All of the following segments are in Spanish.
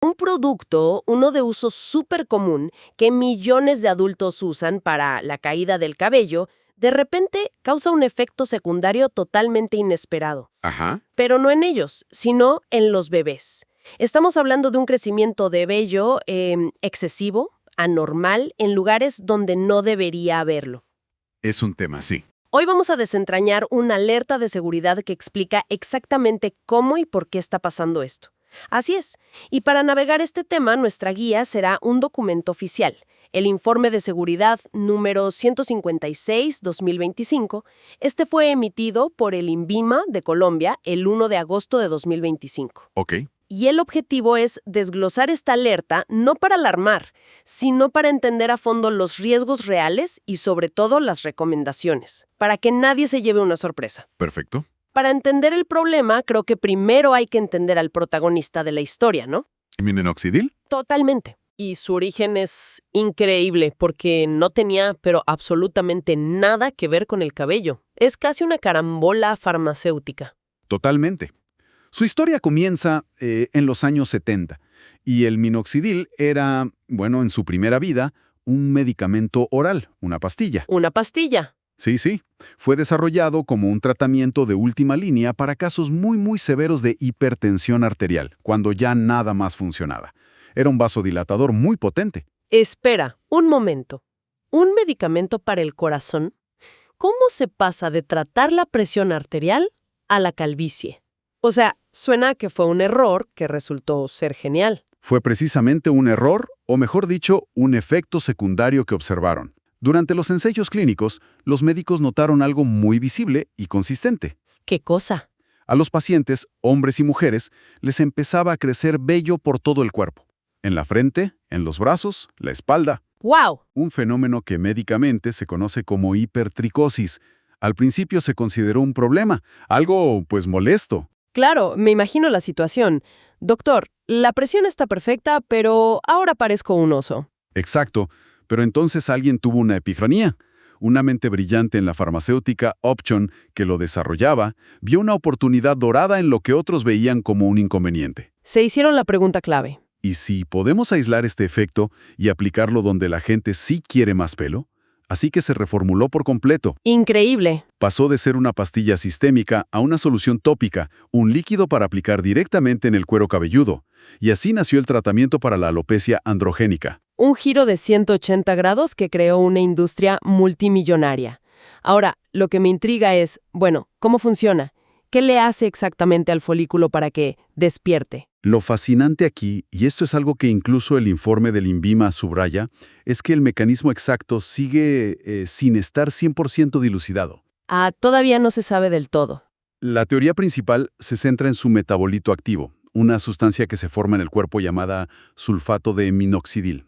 Un producto, uno de uso súper común, que millones de adultos usan para la caída del cabello, de repente causa un efecto secundario totalmente inesperado. Ajá. Pero no en ellos, sino en los bebés. Estamos hablando de un crecimiento de vello excesivo, anormal, en lugares donde no debería haberlo. Es un tema, sí. Hoy vamos a desentrañar una alerta de seguridad que explica exactamente cómo y por qué está pasando esto. Así es. Y para navegar este tema, nuestra guía será un documento oficial, el Informe de Seguridad número 156-2025. Este fue emitido por el INVIMA de Colombia el 1 de agosto de 2025. Ok. Y el objetivo es desglosar esta alerta no para alarmar, sino para entender a fondo los riesgos reales y sobre todo las recomendaciones, para que nadie se lleve una sorpresa. Perfecto. Para entender el problema, creo que primero hay que entender al protagonista de la historia, ¿no? ¿Minoxidil? Totalmente. Y su origen es increíble porque no tenía, pero absolutamente nada que ver con el cabello. Es casi una carambola farmacéutica. Totalmente. Su historia comienza en los años 70 y el minoxidil era, bueno, en su primera vida, un medicamento oral, una pastilla. ¿Una pastilla? Sí. Fue desarrollado como un tratamiento de última línea para casos muy severos de hipertensión arterial, cuando ya nada más funcionaba. Era un vasodilatador muy potente. Espera, un momento. ¿Un medicamento para el corazón? ¿Cómo se pasa de tratar la presión arterial a la calvicie? O sea, suena a que fue un error que resultó ser genial. Fue precisamente un error, o mejor dicho, un efecto secundario que observaron. Durante los ensayos clínicos, los médicos notaron algo muy visible y consistente. ¿Qué cosa? A los pacientes, hombres y mujeres, les empezaba a crecer vello por todo el cuerpo. En la frente, en los brazos, la espalda. ¡Wow! Un fenómeno que médicamente se conoce como hipertricosis. Al principio se consideró un problema, algo, pues, molesto. Claro, me imagino la situación. Doctor, la presión está perfecta, pero ahora parezco un oso. Exacto, pero entonces alguien tuvo una epifanía. Una mente brillante en la farmacéutica Upjohn, que lo desarrollaba, vio una oportunidad dorada en lo que otros veían como un inconveniente. Se hicieron la pregunta clave. ¿Y si podemos aislar este efecto y aplicarlo donde la gente sí quiere más pelo? Así que se reformuló por completo. Increíble. Pasó de ser una pastilla sistémica a una solución tópica, un líquido para aplicar directamente en el cuero cabelludo. Y así nació el tratamiento para la alopecia androgénica. Un giro de 180 grados que creó una industria multimillonaria. Ahora, lo que me intriga es, bueno, ¿cómo funciona? ¿Qué le hace exactamente al folículo para que despierte? Lo fascinante aquí, y esto es algo que incluso el informe del INVIMA subraya, es que el mecanismo exacto sigue sin estar 100% dilucidado. Todavía no se sabe del todo. La teoría principal se centra en su metabolito activo, una sustancia que se forma en el cuerpo llamada sulfato de minoxidil.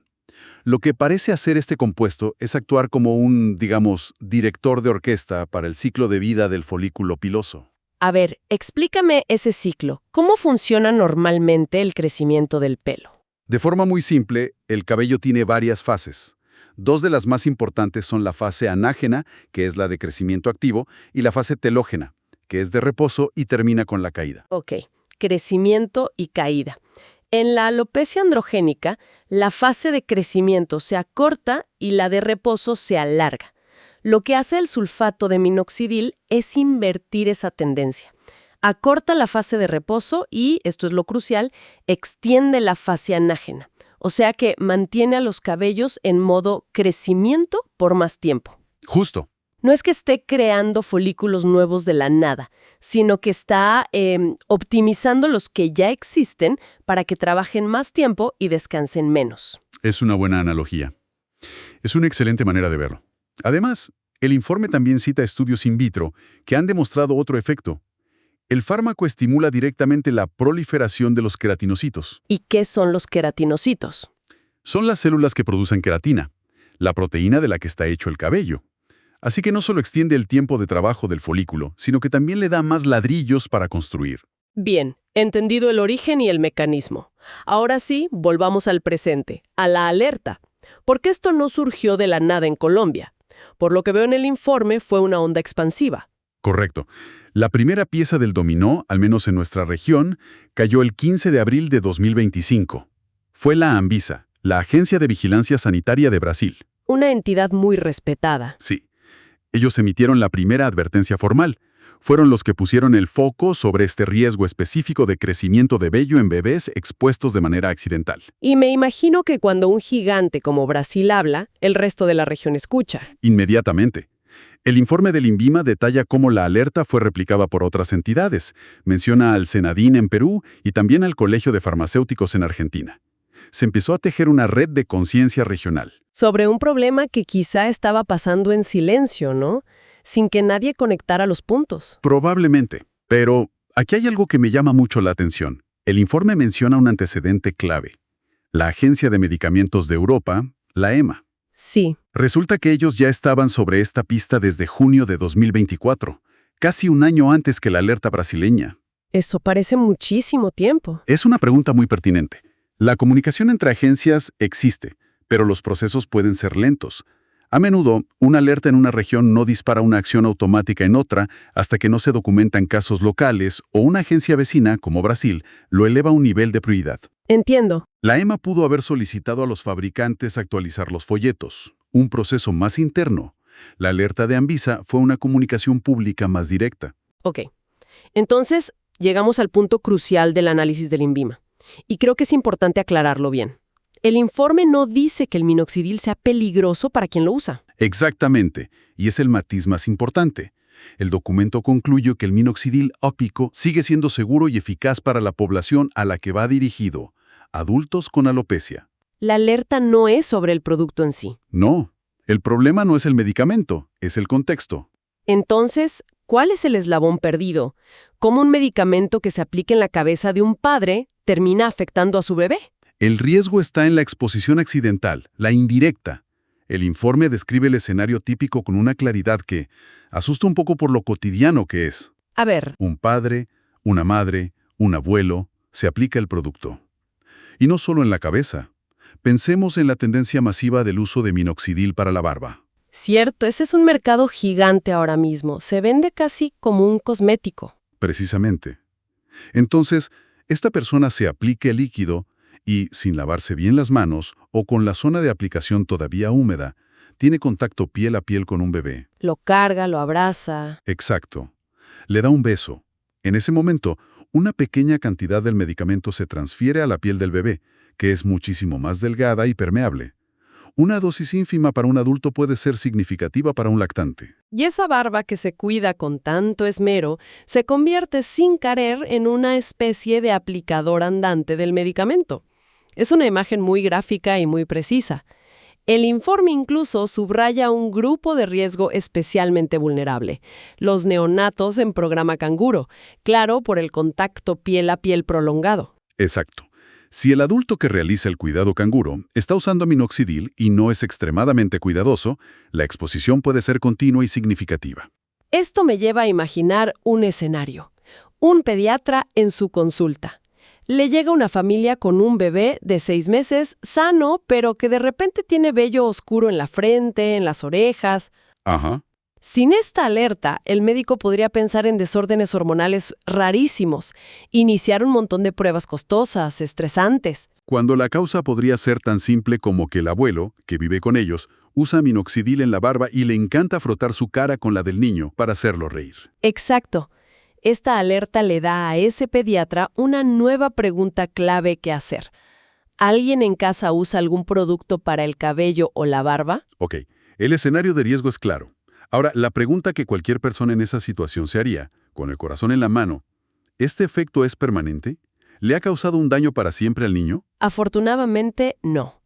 Lo que parece hacer este compuesto es actuar como un, digamos, director de orquesta para el ciclo de vida del folículo piloso. A ver, explícame ese ciclo. ¿Cómo funciona normalmente el crecimiento del pelo? De forma muy simple, el cabello tiene varias fases. Dos de las más importantes son la fase anágena, que es la de crecimiento activo, y la fase telógena, que es de reposo y termina con la caída. Ok, crecimiento y caída. En la alopecia androgénica, la fase de crecimiento se acorta y la de reposo se alarga. Lo que hace el sulfato de minoxidil es invertir esa tendencia. Acorta la fase de reposo y, esto es lo crucial, extiende la fase anágena. O sea que mantiene a los cabellos en modo crecimiento por más tiempo. Justo. No es que esté creando folículos nuevos de la nada, sino que está optimizando los que ya existen para que trabajen más tiempo y descansen menos. Es una buena analogía. Es una excelente manera de verlo. Además, el informe también cita estudios in vitro que han demostrado otro efecto. El fármaco estimula directamente la proliferación de los queratinocitos. ¿Y qué son los queratinocitos? Son las células que producen queratina, la proteína de la que está hecho el cabello. Así que no solo extiende el tiempo de trabajo del folículo, sino que también le da más ladrillos para construir. Bien, entendido el origen y el mecanismo. Ahora sí, volvamos al presente, a la alerta. Porque esto no surgió de la nada en Colombia. Por lo que veo en el informe, fue una onda expansiva. Correcto. La primera pieza del dominó, al menos en nuestra región, cayó el 15 de abril de 2025. Fue la Anvisa, la Agencia de Vigilancia Sanitaria de Brasil. Una entidad muy respetada. Sí. Ellos emitieron la primera advertencia formal. Fueron los que pusieron el foco sobre este riesgo específico de crecimiento de vello en bebés expuestos de manera accidental. Y me imagino que cuando un gigante como Brasil habla, el resto de la región escucha. Inmediatamente. El informe del INVIMA detalla cómo la alerta fue replicada por otras entidades. Menciona al Senadín en Perú y también al Colegio de Farmacéuticos en Argentina. Se empezó a tejer una red de conciencia regional. Sobre un problema que quizá estaba pasando en silencio, ¿no? Sin que nadie conectara los puntos. Probablemente. Pero aquí hay algo que me llama mucho la atención. El informe menciona un antecedente clave. La Agencia de Medicamentos de Europa, la EMA. Sí. Resulta que ellos ya estaban sobre esta pista desde junio de 2024, casi un año antes que la alerta brasileña. Eso parece muchísimo tiempo. Es una pregunta muy pertinente. La comunicación entre agencias existe, pero los procesos pueden ser lentos. A menudo, una alerta en una región no dispara una acción automática en otra hasta que no se documentan casos locales o una agencia vecina, como Brasil, lo eleva a un nivel de prioridad. Entiendo. La EMA pudo haber solicitado a los fabricantes actualizar los folletos, un proceso más interno. La alerta de Anvisa fue una comunicación pública más directa. Ok. Entonces, llegamos al punto crucial del análisis del INVIMA. Y creo que es importante aclararlo bien. El informe no dice que el minoxidil sea peligroso para quien lo usa. Exactamente, y es el matiz más importante. El documento concluye que el minoxidil ópico sigue siendo seguro y eficaz para la población a la que va dirigido, adultos con alopecia. La alerta no es sobre el producto en sí. No, el problema no es el medicamento, es el contexto. Entonces, ¿cuál es el eslabón perdido? ¿Cómo un medicamento que se aplique en la cabeza de un padre termina afectando a su bebé? El riesgo está en la exposición accidental, la indirecta. El informe describe el escenario típico con una claridad que asusta un poco por lo cotidiano que es. A ver, Un padre, una madre, un abuelo, se aplica el producto. Y no solo en la cabeza. Pensemos en la tendencia masiva del uso de minoxidil para la barba. cierto, ese es un mercado gigante ahora mismo. Se vende casi como un cosmético. Precisamente. Entonces, esta persona se aplica el líquido y, sin lavarse bien las manos o con la zona de aplicación todavía húmeda, tiene contacto piel a piel con un bebé. Lo carga, lo abraza. Exacto. Le da un beso. En ese momento, una pequeña cantidad del medicamento se transfiere a la piel del bebé, que es muchísimo más delgada y permeable. Una dosis ínfima para un adulto puede ser significativa para un lactante. Y esa barba que se cuida con tanto esmero se convierte sin querer en una especie de aplicador andante del medicamento. Es una imagen muy gráfica y muy precisa. El informe incluso subraya un grupo de riesgo especialmente vulnerable, los neonatos en programa canguro, claro, por el contacto piel a piel prolongado. Exacto. Si el adulto que realiza el cuidado canguro está usando minoxidil y no es extremadamente cuidadoso, la exposición puede ser continua y significativa. Esto me lleva a imaginar un escenario. Un pediatra en su consulta. Le llega una familia con un bebé de 6 meses, sano, pero que de repente tiene vello oscuro en la frente, en las orejas. Ajá. Sin esta alerta, el médico podría pensar en desórdenes hormonales rarísimos, iniciar un montón de pruebas costosas, estresantes. Cuando la causa podría ser tan simple como que el abuelo, que vive con ellos, usa minoxidil en la barba y le encanta frotar su cara con la del niño para hacerlo reír. Exacto. Esta alerta le da a ese pediatra una nueva pregunta clave que hacer. ¿Alguien en casa usa algún producto para el cabello o la barba? Ok, el escenario de riesgo es claro. Ahora, la pregunta que cualquier persona en esa situación se haría, con el corazón en la mano, ¿este efecto es permanente? ¿Le ha causado un daño para siempre al niño? Afortunadamente, no.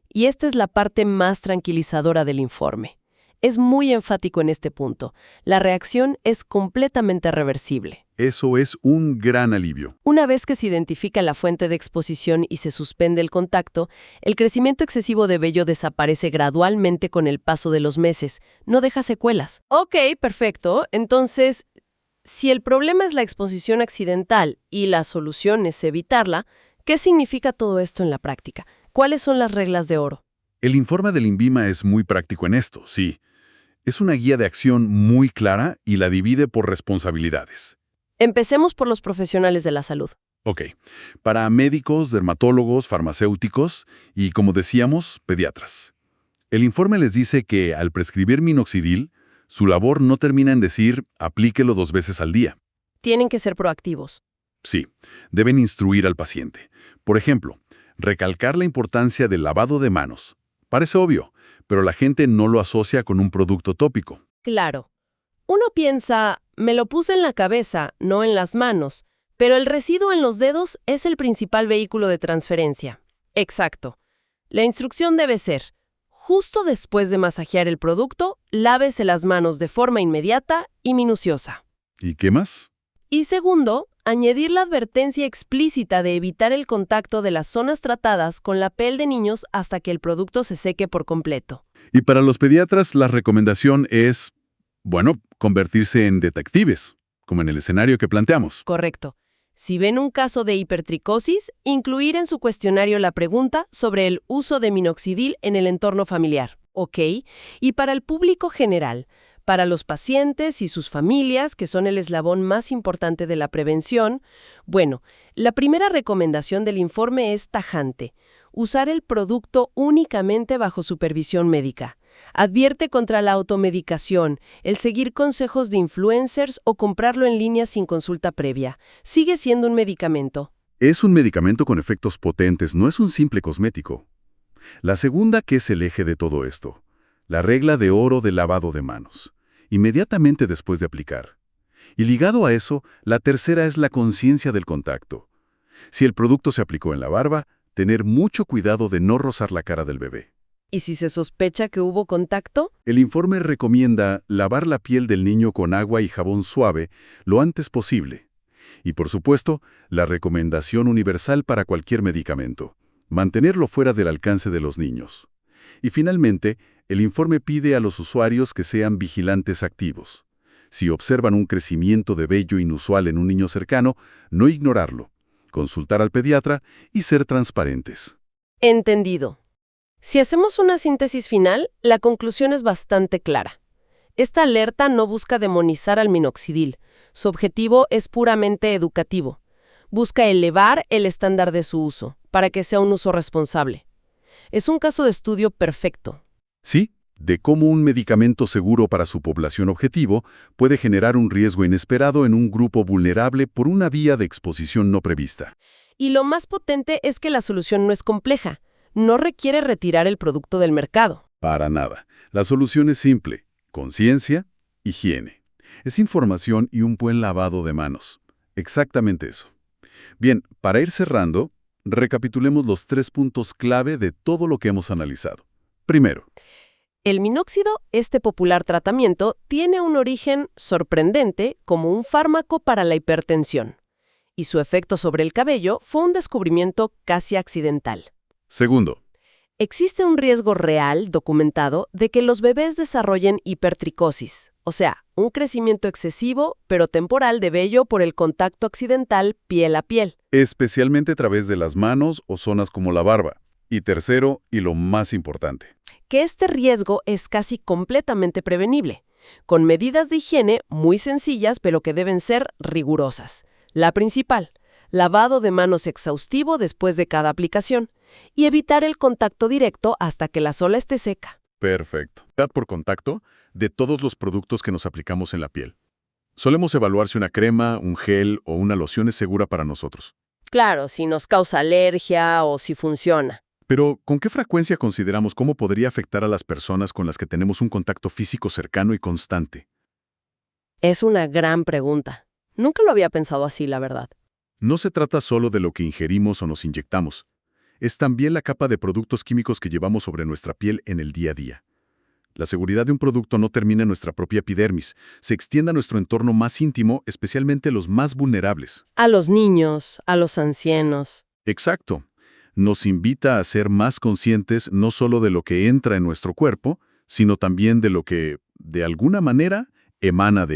Y esta es la parte más tranquilizadora del informe. Es muy enfático en este punto. La reacción es completamente reversible. Eso es un gran alivio. Una vez que se identifica la fuente de exposición y se suspende el contacto, el crecimiento excesivo de vello desaparece gradualmente con el paso de los meses. No deja secuelas. Ok, perfecto. Entonces, si el problema es la exposición accidental y la solución es evitarla, ¿qué significa todo esto en la práctica? ¿Cuáles son las reglas de oro? El informe del INVIMA es muy práctico en esto, sí. Es una guía de acción muy clara y la divide por responsabilidades. Empecemos por los profesionales de la salud. Ok, para médicos, dermatólogos, farmacéuticos y, como decíamos, pediatras. El informe les dice que al prescribir minoxidil, su labor no termina en decir aplíquelo 2 veces al día. Tienen que ser proactivos. Sí, deben instruir al paciente. Por ejemplo, recalcar la importancia del lavado de manos. Parece obvio, pero la gente no lo asocia con un producto tópico. Claro. Uno piensa, me lo puse en la cabeza, no en las manos, pero el residuo en los dedos es el principal vehículo de transferencia. Exacto. La instrucción debe ser, justo después de masajear el producto, lávese las manos de forma inmediata y minuciosa. ¿Y qué más? Y segundo, añadir la advertencia explícita de evitar el contacto de las zonas tratadas con la piel de niños hasta que el producto se seque por completo. Y para los pediatras, la recomendación es, bueno, convertirse en detectives, como en el escenario que planteamos. Correcto. Si ven un caso de hipertricosis, incluir en su cuestionario la pregunta sobre el uso de minoxidil en el entorno familiar. ¿Ok? Y para el público general, para los pacientes y sus familias, que son el eslabón más importante de la prevención, bueno, la primera recomendación del informe es tajante: usar el producto únicamente bajo supervisión médica. Advierte contra la automedicación, el seguir consejos de influencers o comprarlo en línea sin consulta previa. Sigue siendo un medicamento. Es un medicamento con efectos potentes, no es un simple cosmético. La segunda, que es el eje de todo esto, la regla de oro del lavado de manos, inmediatamente después de aplicar. Y ligado a eso, la tercera es la conciencia del contacto. Si el producto se aplicó en la barba, tener mucho cuidado de no rozar la cara del bebé. ¿Y si se sospecha que hubo contacto? El informe recomienda lavar la piel del niño con agua y jabón suave lo antes posible. Y por supuesto, la recomendación universal para cualquier medicamento: mantenerlo fuera del alcance de los niños. Y finalmente, el informe pide a los usuarios que sean vigilantes activos. Si observan un crecimiento de vello inusual en un niño cercano, no ignorarlo, consultar al pediatra y ser transparentes. Entendido. Si hacemos una síntesis final, la conclusión es bastante clara. Esta alerta no busca demonizar al minoxidil. Su objetivo es puramente educativo. Busca elevar el estándar de su uso, para que sea un uso responsable. Es un caso de estudio perfecto. Sí, de cómo un medicamento seguro para su población objetivo puede generar un riesgo inesperado en un grupo vulnerable por una vía de exposición no prevista. Y lo más potente es que la solución no es compleja. No requiere retirar el producto del mercado. Para nada. La solución es simple: conciencia, higiene. Es información y un buen lavado de manos. Exactamente eso. Bien, para ir cerrando, recapitulemos los 3 puntos clave de todo lo que hemos analizado. Primero, El minóxido, este popular tratamiento, tiene un origen sorprendente como un fármaco para la hipertensión. Y su efecto sobre el cabello fue un descubrimiento casi accidental. segundo, Existe un riesgo real, documentado, de que los bebés desarrollen hipertricosis, o sea, un crecimiento excesivo, pero temporal de vello por el contacto accidental piel a piel. especialmente a través de las manos o zonas como la barba. Y tercero, y lo más importante, Que este riesgo es casi completamente prevenible, con medidas de higiene muy sencillas pero que deben ser rigurosas. La principal: lavado de manos exhaustivo después de cada aplicación y evitar el contacto directo hasta que la sola esté seca. perfecto. Por contacto de todos los productos que nos aplicamos en la piel. Solemos evaluar si una crema, un gel o una loción es segura para nosotros. Claro, si nos causa alergia o si funciona. Pero, ¿con qué frecuencia consideramos cómo podría afectar a las personas con las que tenemos un contacto físico cercano y constante? Es una gran pregunta. Nunca lo había pensado así, la verdad. No se trata solo de lo que ingerimos o nos inyectamos. Es también la capa de productos químicos que llevamos sobre nuestra piel en el día a día. La seguridad de un producto no termina en nuestra propia epidermis, se extiende a nuestro entorno más íntimo, especialmente los más vulnerables. A los niños, a los ancianos. Exacto. Nos invita a ser más conscientes no solo de lo que entra en nuestro cuerpo, sino también de lo que, de alguna manera, emana de él.